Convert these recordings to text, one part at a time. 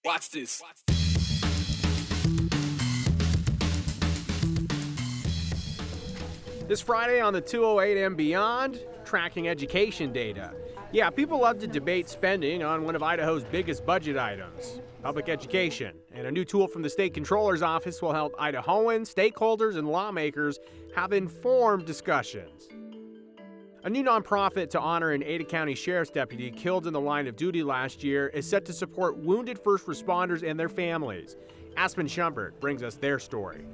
Watch this. This Friday on the 208 and Beyond, tracking education data. Yeah, people love to debate spending on one of Idaho's biggest budget items, public education. And a new tool from the state controller's office will help Idahoans, stakeholders, and lawmakers have informed discussions. A new nonprofit to honor an Ada County Sheriff's deputy killed in the line of duty last year is set to support wounded first responders and their families. Aspen Schumpert brings us their story.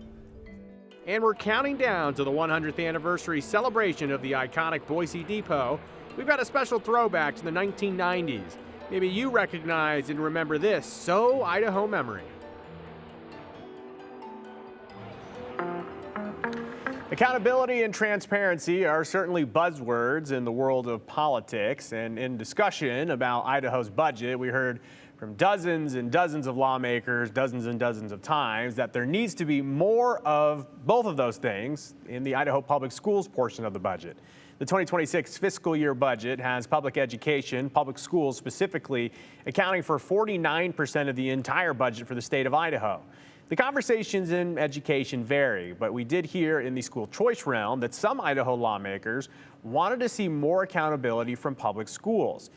And we're counting down to the 100th anniversary celebration of the iconic Boise Depot. We've got a special throwback to the 1990s. Maybe you recognize and remember this so Idaho memory. Accountability and transparency are certainly buzzwords in the world of politics, and in discussion about Idaho's budget, we heard from dozens and dozens of lawmakers, dozens and dozens of times, that there needs to be more of both of those things in the Idaho Public Schools portion of the budget. The 2026 fiscal year budget has public education, public schools specifically, accounting for 49% of the entire budget for the state of Idaho. The conversations in education vary, but we did hear in the school choice realm that some Idaho lawmakers wanted to see more accountability from public schools.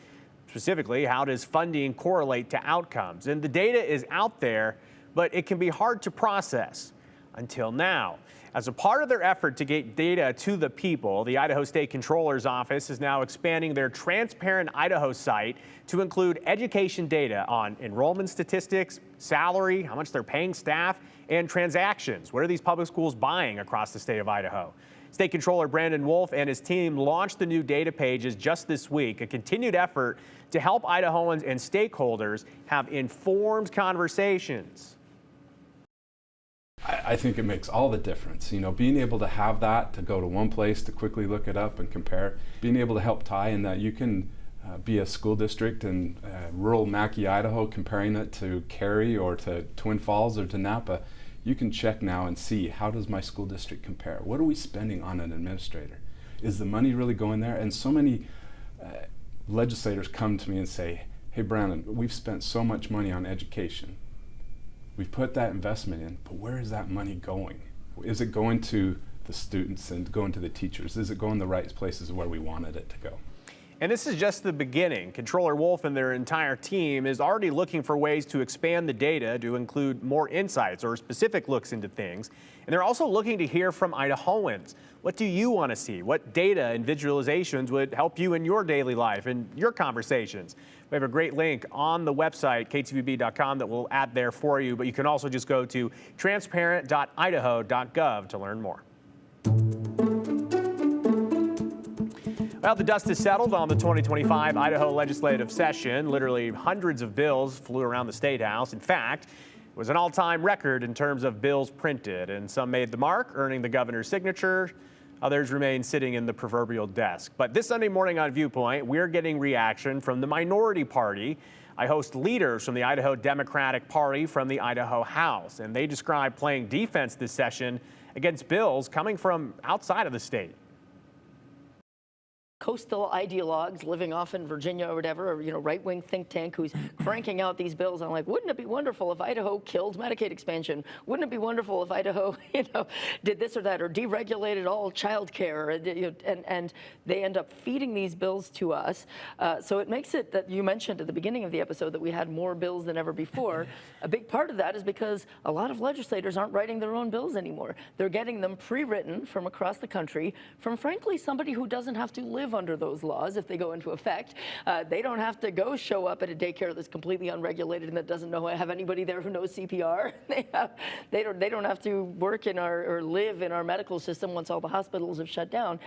Specifically, how does funding correlate to outcomes? And the data is out there, but it can be hard to process until now. As a part of their effort to get data to the people, the Idaho State Controller's Office is now expanding their Transparent Idaho site to include education data on enrollment statistics, salary, how much they're paying staff, and transactions. What are these public schools buying across the state of Idaho? State Controller Brandon Wolf and his team launched the new data pages just this week, a continued effort to help Idahoans and stakeholders have informed conversations. I think it makes all the difference. You know, being able to have that, to go to one place to quickly look it up and compare, being able to help tie in that you can be a school district in rural Mackay, Idaho, comparing it to Cary or to Twin Falls or to Napa. You can check now and see, how does my school district compare? What are we spending on an administrator? Is the money really going there? And so many legislators come to me and say, hey Brandon, we've spent so much money on education. We've put that investment in, but where is that money going? Is it going to the students and going to the teachers? Is it going the right places where we wanted it to go? And this is just the beginning. Controller Wolf and their entire team is already looking for ways to expand the data to include more insights or specific looks into things. And they're also looking to hear from Idahoans. What do you want to see? What data and visualizations would help you in your daily life and your conversations? We have a great link on the website, ktvb.com, that we'll add there for you, but you can also just go to transparent.idaho.gov to learn more. Well, the dust has settled on the 2025 Idaho legislative session. Literally hundreds of bills flew around the State House. In fact, it was an all-time record in terms of bills printed, and some made the mark, earning the governor's signature. Others remain sitting in the proverbial desk. But this Sunday morning on Viewpoint, we're getting reaction from the minority party. I host leaders from the Idaho Democratic Party from the Idaho House, and they describe playing defense this session against bills coming from outside of the state. Coastal ideologues living off in Virginia or whatever, or, right-wing think tank who's cranking out these bills. I'm like, wouldn't it be wonderful if Idaho killed Medicaid expansion? Wouldn't it be wonderful if Idaho, did this or that, or deregulated all child care? And they end up feeding these bills to us. So it makes it that you mentioned at the beginning of the episode that we had more bills than ever before. A big part of that is because a lot of legislators aren't writing their own bills anymore. They're getting them pre-written from across the country from, frankly, somebody who doesn't have to live under those laws if they go into effect. They don't have to go show up at a daycare that's completely unregulated and that doesn't have anybody there who knows CPR. They don't have to work in or live in our medical system once all the hospitals have shut down.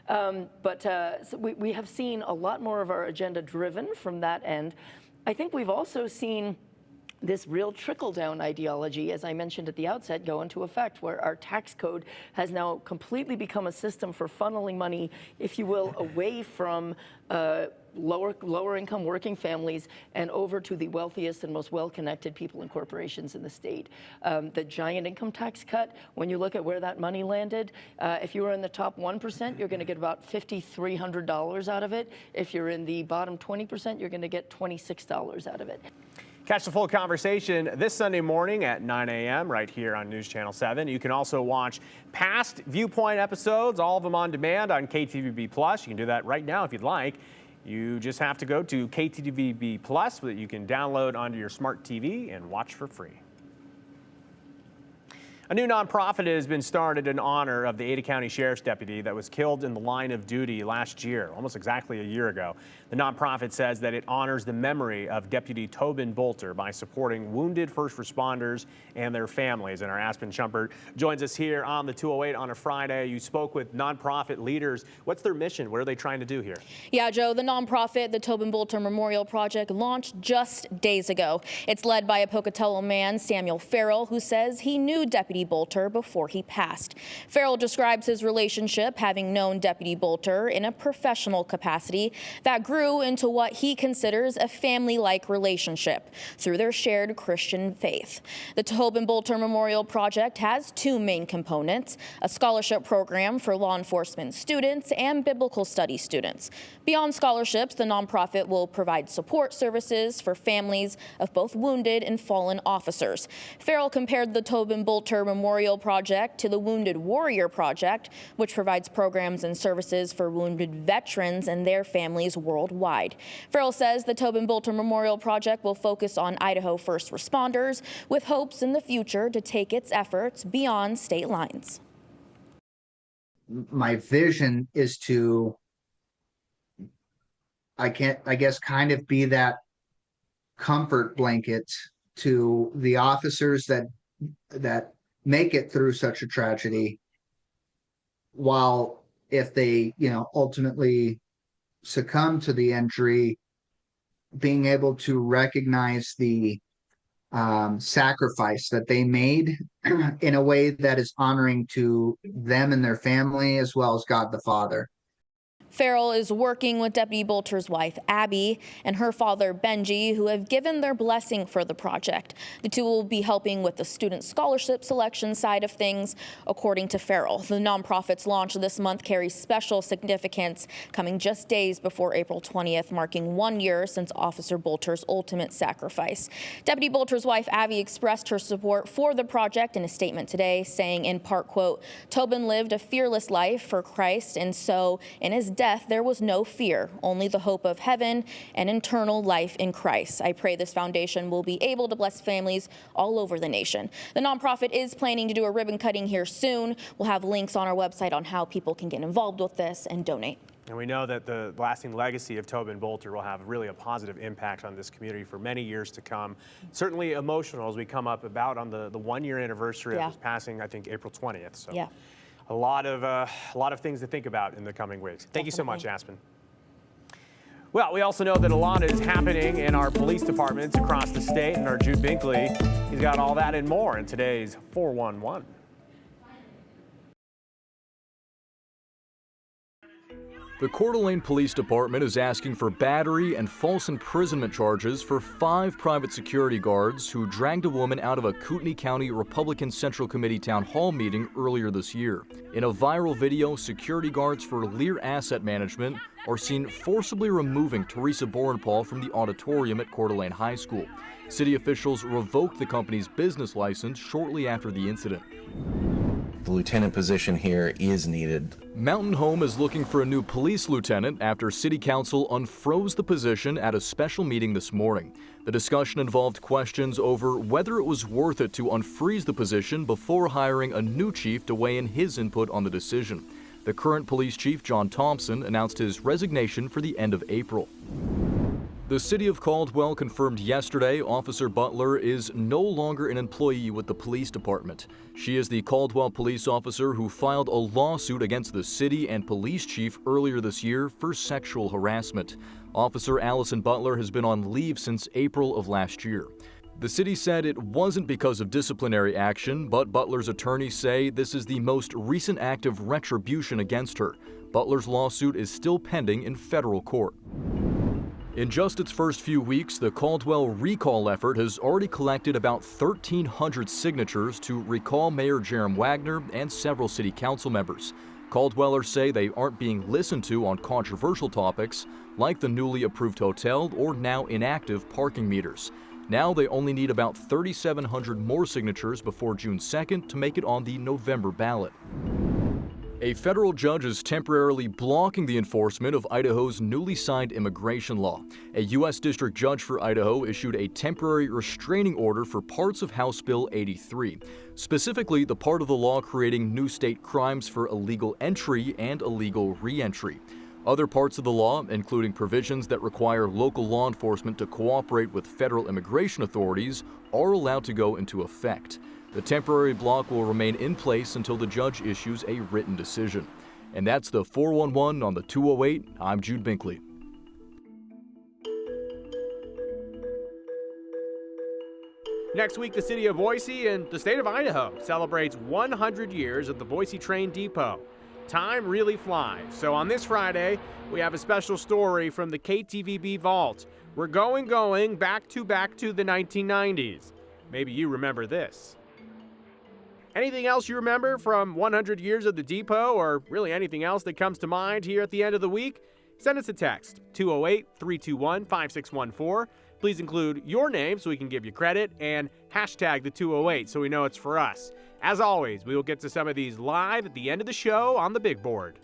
So we have seen a lot more of our agenda driven from that end. I think we've also seen this real trickle-down ideology, as I mentioned at the outset, go into effect, where our tax code has now completely become a system for funneling money, if you will, away from lower income working families and over to the wealthiest and most well-connected people and corporations in the state. The giant income tax cut, when you look at where that money landed, if you were in the top 1%, you're going to get about $5,300 out of it. If you're in the bottom 20%, you're going to get $26 out of it. Catch the full conversation this Sunday morning at 9 a.m. right here on News Channel 7. You can also watch past Viewpoint episodes, all of them on demand on KTVB+. You can do that right now if you'd like. You just have to go to KTVB+ that you can download onto your smart TV and watch for free. A new nonprofit has been started in honor of the Ada County Sheriff's deputy that was killed in the line of duty last year, almost exactly a year ago. The nonprofit says that it honors the memory of Deputy Tobin Bolter by supporting wounded first responders and their families. And our Aspen Shumpert joins us here on the 208 on a Friday. You spoke with nonprofit leaders. What's their mission? What are they trying to do here? Yeah, Joe, the nonprofit, the Tobin Bolter Memorial Project, launched just days ago. It's led by a Pocatello man, Samuel Farrell, who says he knew Deputy Bolter before he passed. Farrell describes his relationship, having known Deputy Bolter in a professional capacity that grew into what he considers a family-like relationship through their shared Christian faith. The Tobin Bolter Memorial Project has two main components: a scholarship program for law enforcement students and biblical study students. Beyond scholarships, the nonprofit will provide support services for families of both wounded and fallen officers. Farrell compared the Tobin Bolter Memorial Project to the Wounded Warrior Project, which provides programs and services for wounded veterans and their families worldwide. Farrell says the Tobin Bolter Memorial Project will focus on Idaho first responders, with hopes in the future to take its efforts beyond state lines. My vision is to, I guess, kind of be that comfort blanket to the officers that make it through such a tragedy, while if they, ultimately succumb to the injury, being able to recognize the sacrifice that they made in a way that is honoring to them and their family, as well as God the Father. Farrell is working with Deputy Bolter's wife, Abby, and her father, Benji, who have given their blessing for the project. The two will be helping with the student scholarship selection side of things, according to Farrell. The nonprofit's launch this month carries special significance, coming just days before April 20th, marking 1 year since Officer Bolter's ultimate sacrifice. Deputy Bolter's wife, Abby, expressed her support for the project in a statement today, saying in part, quote, "Tobin lived a fearless life for Christ, and so in his death, there was no fear, only the hope of heaven and eternal life in Christ. I pray this foundation will be able to bless families all over the nation." The nonprofit is planning to do a ribbon cutting here soon. We'll have links on our website on how people can get involved with this and donate. And we know that the lasting legacy of Tobin Bolter will have really a positive impact on this community for many years to come. Certainly emotional as we come up about on the 1 year anniversary of his passing, I think April 20th. So. Yeah. A lot of things to think about in the coming weeks. Thank you so much, Aspen. Well, we also know that a lot is happening in our police departments across the state, and our Jude Binkley, he's got all that and more in today's 411. The Coeur d'Alene Police Department is asking for battery and false imprisonment charges for 5 private security guards who dragged a woman out of a Kootenai County Republican Central Committee town hall meeting earlier this year. In a viral video, security guards for Lear Asset Management are seen forcibly removing Teresa Borenpaul from the auditorium at Coeur d'Alene High School. City officials revoked the company's business license shortly after the incident. The lieutenant position here is needed. Mountain Home is looking for a new police lieutenant after City Council unfroze the position at a special meeting this morning. The discussion involved questions over whether it was worth it to unfreeze the position before hiring a new chief to weigh in his input on the decision. The current police chief, John Thompson, announced his resignation for the end of April. The city of Caldwell confirmed yesterday Officer Butler is no longer an employee with the police department. She is the Caldwell police officer who filed a lawsuit against the city and police chief earlier this year for sexual harassment. Officer Allison Butler has been on leave since April of last year. The city said it wasn't because of disciplinary action, but Butler's attorneys say this is the most recent act of retribution against her. Butler's lawsuit is still pending in federal court. In just its first few weeks, the Caldwell recall effort has already collected about 1,300 signatures to recall Mayor Jerem Wagner and several city council members. Caldwellers say they aren't being listened to on controversial topics like the newly approved hotel or now inactive parking meters. Now they only need about 3,700 more signatures before June 2nd to make it on the November ballot. A federal judge is temporarily blocking the enforcement of Idaho's newly signed immigration law. A U.S. district judge for Idaho issued a temporary restraining order for parts of House Bill 83, specifically the part of the law creating new state crimes for illegal entry and illegal re-entry. Other parts of the law, including provisions that require local law enforcement to cooperate with federal immigration authorities, are allowed to go into effect. The temporary block will remain in place until the judge issues a written decision. And that's the 411 on the 208. I'm Jude Binkley. Next week, the city of Boise and the state of Idaho celebrates 100 years of the Boise Train Depot. Time really flies. So on this Friday, we have a special story from the KTVB vault. We're going back to the 1990s. Maybe you remember this. Anything else you remember from 100 years of the depot, or really anything else that comes to mind here at the end of the week? Send us a text, 208-321-5614. Please include your name so we can give you credit, and hashtag the 208 so we know it's for us. As always, we will get to some of these live at the end of the show on the big board.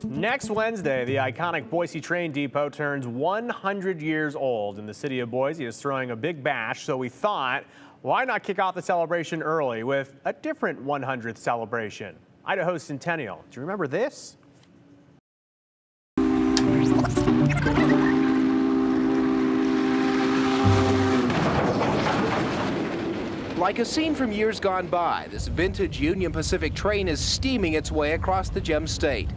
Next Wednesday, the iconic Boise Train Depot turns 100 years old, and the city of Boise is throwing a big bash, so we thought, why not kick off the celebration early with a different 100th celebration? Idaho's Centennial. Do you remember this? Like a scene from years gone by, this vintage Union Pacific train is steaming its way across the Gem State.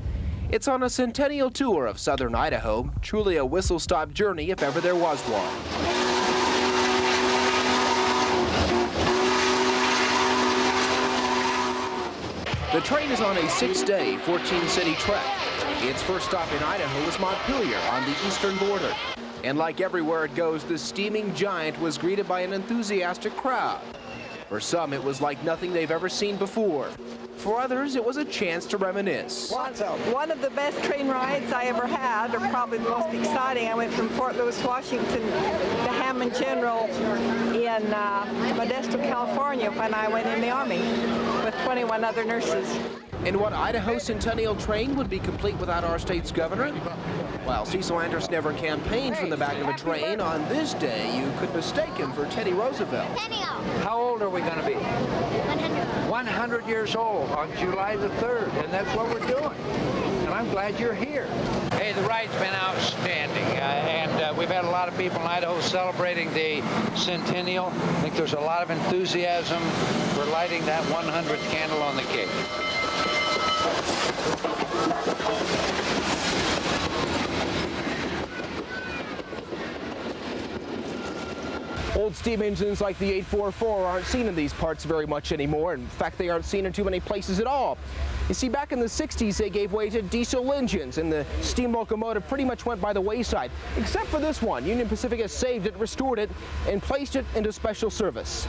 It's on a centennial tour of southern Idaho, truly a whistle-stop journey if ever there was one. The train is on a 6-day, 14-city trek. Its first stop in Idaho was Montpelier on the eastern border. And like everywhere it goes, the steaming giant was greeted by an enthusiastic crowd. For some, it was like nothing they've ever seen before. For others, it was a chance to reminisce. One of the best train rides I ever had, or probably the most exciting. I went from Fort Lewis, Washington to Hammond General in Modesto, California when I went in the Army with 21 other nurses. And what Idaho Centennial train would be complete without our state's governor? While Cecil Anderson never campaigned from the back of a train, on this day you could mistake him for Teddy Roosevelt. How old are we going to be? 100. 100 years old on July the 3rd, and that's what we're doing. And I'm glad you're here. Hey, say the ride's been outstanding, and we've had a lot of people in Idaho celebrating the Centennial. I think there's a lot of enthusiasm for lighting that 100th candle on the cake. Old steam engines like the 844 aren't seen in these parts very much anymore. In fact, they aren't seen in too many places at all. You see, back in the 60s, they gave way to diesel engines, and the steam locomotive pretty much went by the wayside, except for this one. Union Pacific has saved it, restored it, and placed it into special service.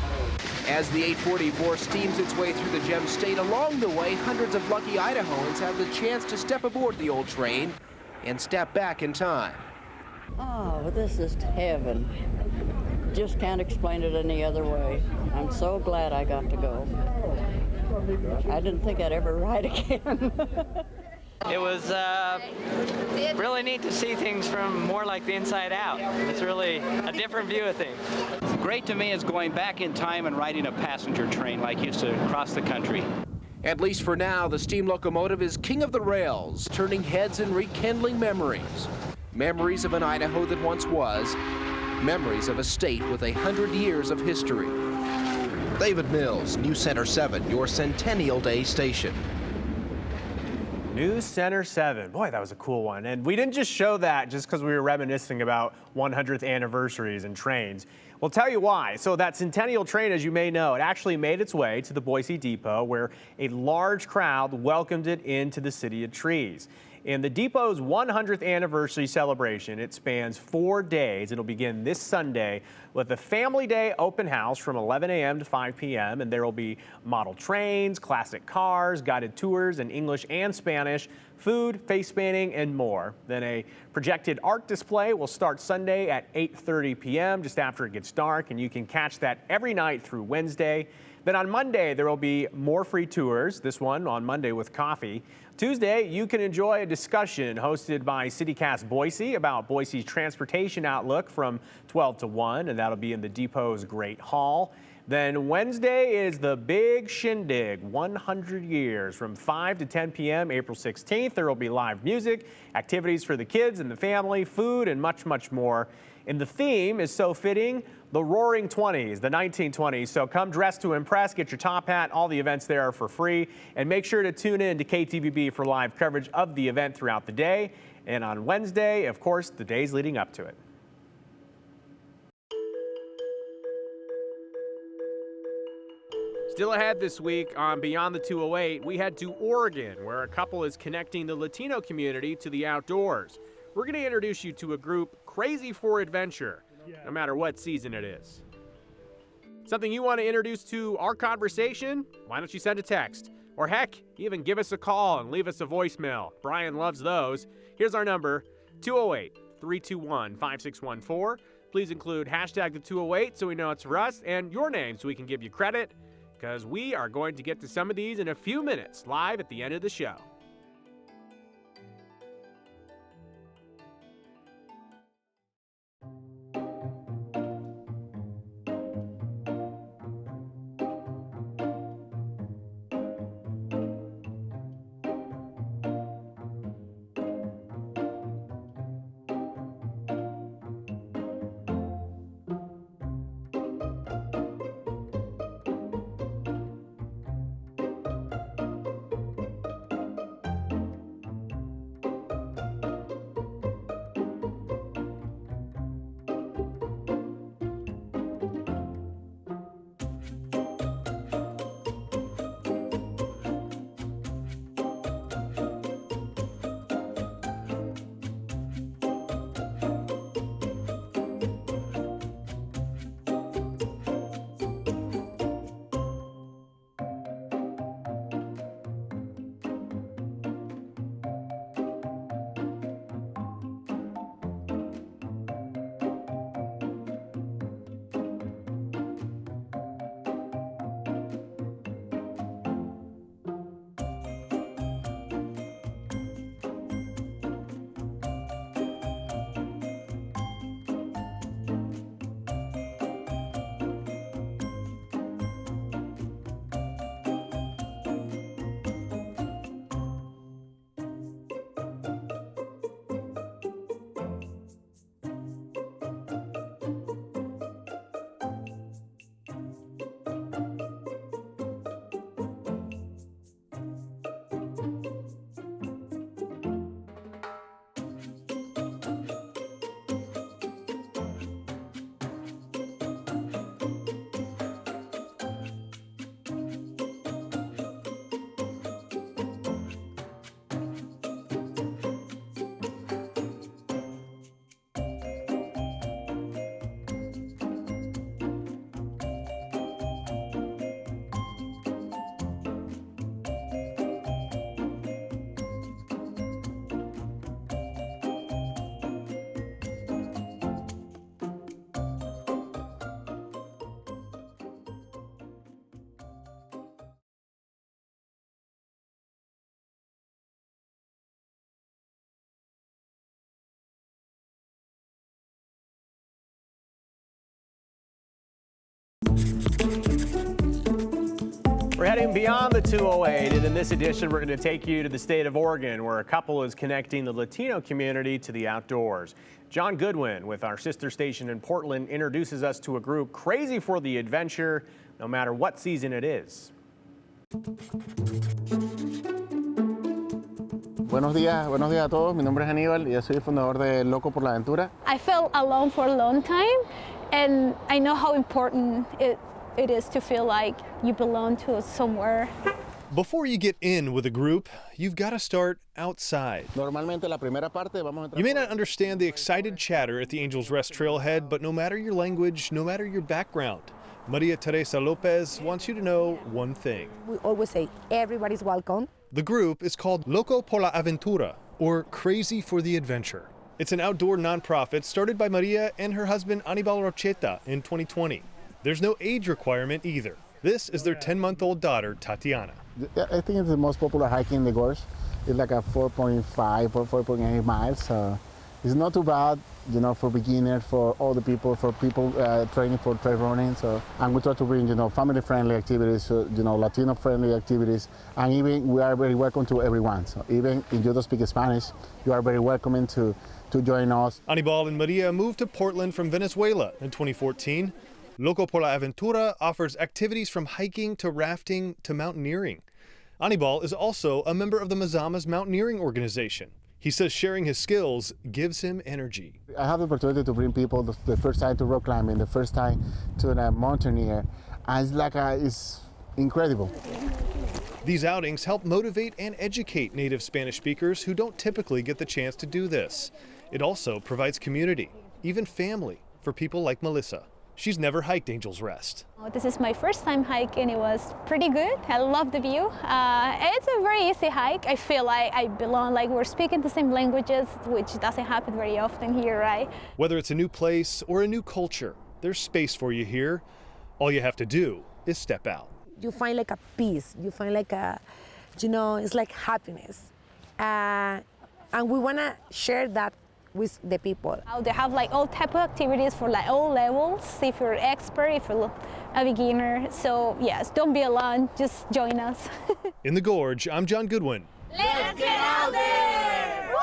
As the 844 steams its way through the Gem State, along the way, hundreds of lucky Idahoans have the chance to step aboard the old train and step back in time. Oh, this is heaven. Just can't explain it any other way. I'm so glad I got to go. I didn't think I'd ever ride again. It was really neat to see things from more like the inside out. It's really a different view of things. Great to me is going back in time and riding a passenger train like used to across the country. At least for now, the steam locomotive is king of the rails, turning heads and rekindling memories. Memories of an Idaho that once was, memories of a state with 100 years of history. David Mills, News Center 7, your Centennial Day station. News Center 7. Boy, that was a cool one. And we didn't just show that just because we were reminiscing about 100th anniversaries and trains. We'll tell you why. So that Centennial train, as you may know, it actually made its way to the Boise Depot, where a large crowd welcomed it into the City of Trees. In the depot's 100th anniversary celebration, it spans 4 days. It'll begin this Sunday with a Family Day open house from 11 a.m. to 5 p.m. And there will be model trains, classic cars, guided tours in English and Spanish, food, face painting, and more. Then a projected art display will start Sunday at 8:30 p.m. just after it gets dark, and you can catch that every night through Wednesday. Then on Monday, there will be more free tours, this one on Monday with coffee. Tuesday, you can enjoy a discussion hosted by CityCast Boise about Boise's transportation outlook from 12 to 1, and that'll be in the depot's Great Hall. Then Wednesday is the big shindig, 100 years, from 5 to 10 p.m. April 16th. There will be live music, activities for the kids and the family, food, and much, much more. And the theme is so fitting, the Roaring 20s, the 1920s. So come dressed to impress, get your top hat. All the events there are for free. And make sure to tune in to KTVB for live coverage of the event throughout the day. And on Wednesday, of course, the days leading up to it. Still ahead this week on Beyond the 208, we head to Oregon, where a couple is connecting the Latino community to the outdoors. We're going to introduce you to a group crazy for adventure, no matter what season it is. Something you want to introduce to our conversation? Why don't you send a text? Or heck, even give us a call and leave us a voicemail. Brian loves those. Here's our number, 208-321-5614. Please include hashtag the 208 so we know it's for us, and your name so we can give you credit, because we are going to get to some of these in a few minutes, live at the end of the show. We're heading beyond the 208, and in this edition, we're going to take you to the state of Oregon, where a couple is connecting the Latino community to the outdoors. John Goodwin, with our sister station in Portland, introduces us to a group crazy for the adventure, no matter what season it is. Buenos días a todos. Mi nombre es Aníbal y yo soy fundador de Loco por la Aventura. I felt alone for a long time, and I know how important it is to feel like you belong to somewhere. Before you get in with a group, you've got to start outside. Normalmente la primera parte vamos a entrar. You may not understand the excited chatter at the Angels Rest trailhead, but no matter your language, no matter your background, Maria Teresa Lopez wants you to know one thing. We always say everybody's welcome. The group is called Loco por la Aventura, or Crazy for the Adventure. It's an outdoor nonprofit started by Maria and her husband Anibal Rocheta in 2020. There's no age requirement either. This is their 10-month-old daughter, Tatiana. I think it's the most popular hike in the gorge. It's like a 4.5 or 4.8 miles. It's not too bad, you know, for beginners, for all the people, for people training for trail running. And we try to bring, you know, family-friendly activities, you know, Latino-friendly activities, and even we are very welcome to everyone. So even if you don't speak Spanish, you are very welcome to join us. Anibal and Maria moved to Portland from Venezuela in 2014. Loco por la Aventura offers activities from hiking to rafting to mountaineering. Anibal is also a member of the Mazamas Mountaineering Organization. He says sharing his skills gives him energy. I have the opportunity to bring people the first time to rock climbing, the first time to a mountaineer, and it's incredible. These outings help motivate and educate native Spanish speakers who don't typically get the chance to do this. It also provides community, even family, for people like Melissa. She's never hiked Angel's Rest. This is my first time hike, and it was pretty good. I love the view. It's a very easy hike. I feel like I belong, like we're speaking the same languages, which doesn't happen very often here, right? Whether it's a new place or a new culture, there's space for you here. All you have to do is step out. You find like a peace. You find like a, you know, it's like happiness. And we want to share that with the people. They have like all type of activities for like all levels, if you're an expert, if you're a beginner. So yes, don't be alone, just join us. In the Gorge, I'm John Goodwin. Let's get out there! Woo!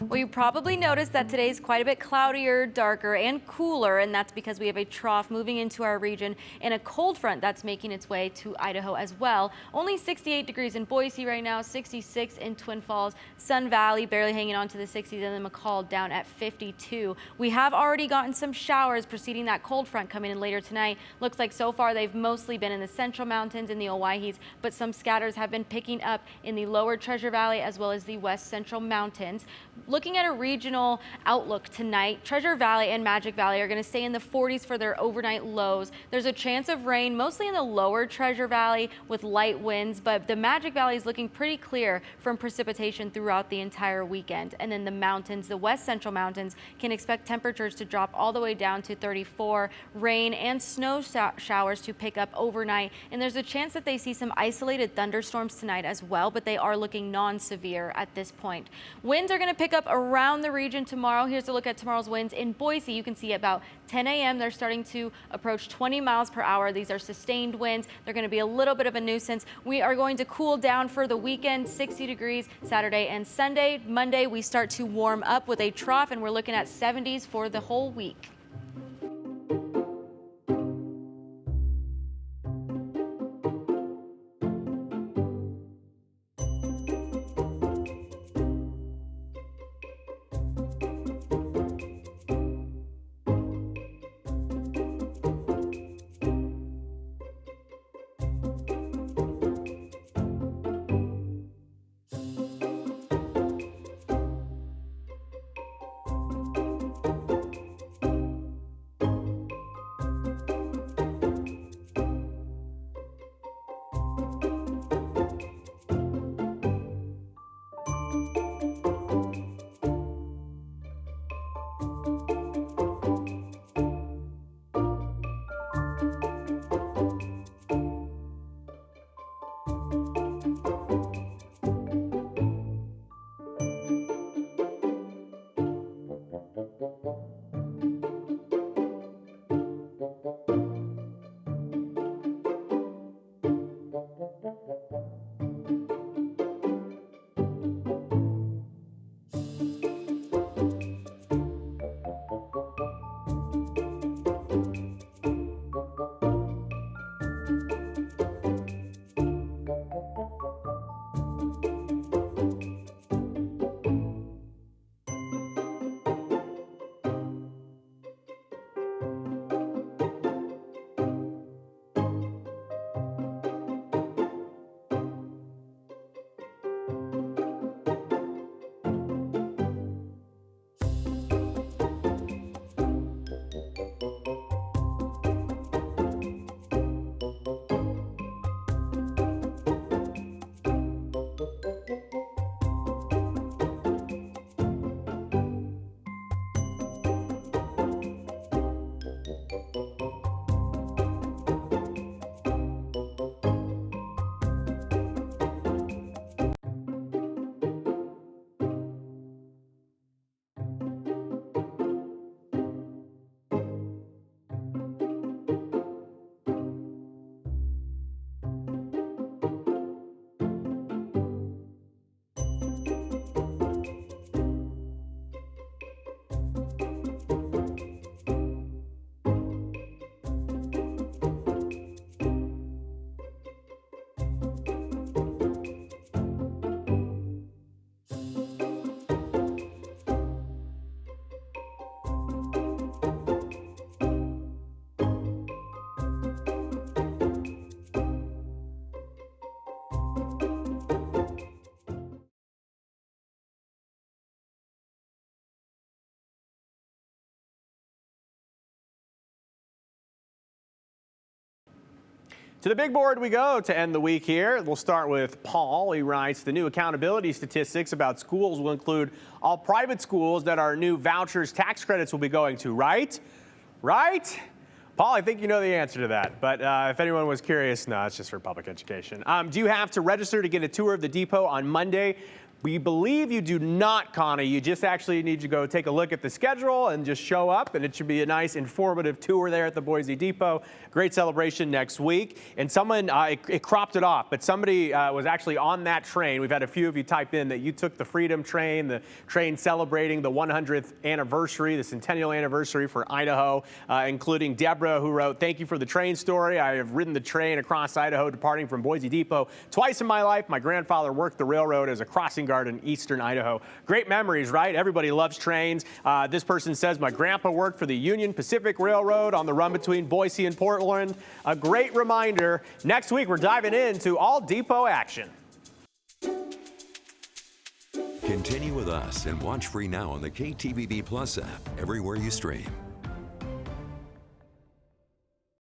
Well, you probably noticed that today is quite a bit cloudier, darker, and cooler, and that's because we have a trough moving into our region and a cold front that's making its way to Idaho as well. Only 68 degrees in Boise right now, 66 in Twin Falls, Sun Valley barely hanging on to the 60s, and then McCall down at 52. We have already gotten some showers preceding that cold front coming in later tonight. Looks like so far they've mostly been in the Central Mountains and the Owaihe's, but some scatters have been picking up in the lower Treasure Valley as well as the West Central Mountains. Looking at a regional outlook tonight, Treasure Valley and Magic Valley are going to stay in the 40s for their overnight lows. There's a chance of rain mostly in the lower Treasure Valley with light winds, but the Magic Valley is looking pretty clear from precipitation throughout the entire weekend. And then the mountains, the West Central Mountains, can expect temperatures to drop all the way down to 34, rain and snow showers to pick up overnight. And there's a chance that they see some isolated thunderstorms tonight as well, but they are looking non-severe at this point. Winds are going to pick up around the region tomorrow. Here's a look at tomorrow's winds. In Boise, you can see about 10 a.m. they're starting to approach 20 miles per hour. These are sustained winds. They're going to be a little bit of a nuisance. We are going to cool down for the weekend, 60 degrees Saturday and Sunday. Monday, we start to warm up with a trough, and we're looking at 70s for the whole week. To the big board we go to end the week here. We'll start with Paul. He writes, the new accountability statistics about schools will include all private schools that our new vouchers tax credits will be going to, right? Right? Paul, I think you know the answer to that, but if anyone was curious, no, it's just for public education. Do you have to register to get a tour of the depot on Monday? We believe you do not, Connie. You just actually need to go take a look at the schedule and just show up, and it should be a nice informative tour there at the Boise Depot. Great celebration next week. And someone, it cropped it off, but somebody was actually on that train. We've had a few of you type in that you took the Freedom Train, the train celebrating the 100th anniversary, the Centennial anniversary for Idaho, including Deborah, who wrote, thank you for the train story. I have ridden the train across Idaho departing from Boise Depot twice in my life. My grandfather worked the railroad as a crossing guard in eastern Idaho. Great memories, right? Everybody loves trains. This person says, my grandpa worked for the Union Pacific Railroad on the run between Boise and Portland. A great reminder. Next week, we're diving into all depot action. Continue with us and watch free now on the KTVB Plus app everywhere you stream.